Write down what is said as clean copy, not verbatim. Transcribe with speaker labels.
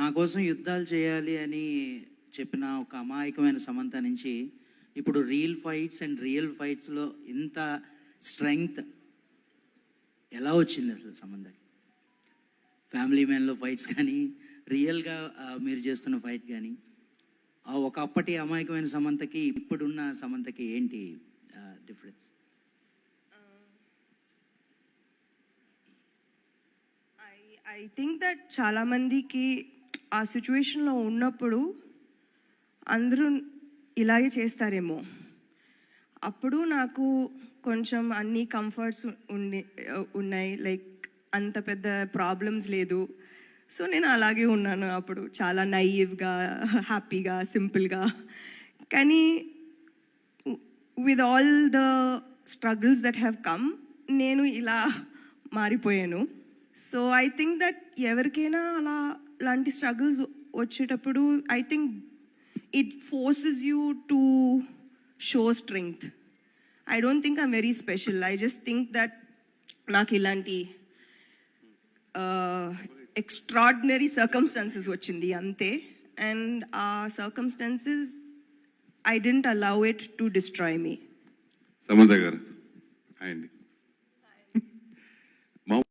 Speaker 1: నా కోసం యుద్ధాలు చేయాలి అని చెప్పిన ఒక అమాయకమైన సమంత నుంచి ఇప్పుడు రియల్ ఫైట్స్ అండ్ రియల్ ఫైట్స్లో ఇంత స్ట్రెంగ్త్ ఎలా వచ్చింది అసలు సమంతకి? ఫ్యామిలీ మ్యాన్లో ఫైట్స్ కానీ, రియల్గా మీరు చేస్తున్న ఫైట్ కానీ, ఒకప్పటి అమాయకమైన సమంతకి ఇప్పుడున్న సమంతకి ఏంటి డిఫరెన్స్?
Speaker 2: ఐ థింక్ దట్ చాలామందికి ఆ సిచ్యువేషన్లో ఉన్నప్పుడు అందరూ ఇలాగే చేస్తారేమో. అప్పుడు నాకు కొంచెం అన్ని కంఫర్ట్స్ ఉన్నాయి, లైక్ అంత పెద్ద ప్రాబ్లమ్స్ లేదు. సో నేను అలాగే ఉన్నాను అప్పుడు, చాలా నైవ్గా, హ్యాపీగా, సింపుల్గా. కానీ with all the struggles that have come, నేను ఇలా మారిపోయాను. సో ఐ థింక్ దట్ ఎవరికైనా అలాంటి స్ట్రగుల్స్ వచ్చేటప్పుడు I think it forces you to show strength. I don't think I'm very special. I just think that నాకు ఇలాంటి ఎక్స్ట్రాడినరీ సర్కమ్స్టాన్సెస్ వచ్చింది అంతే. అండ్ ఆ circumstances I didn't allow it to destroy me.
Speaker 3: Samantha garu అండి.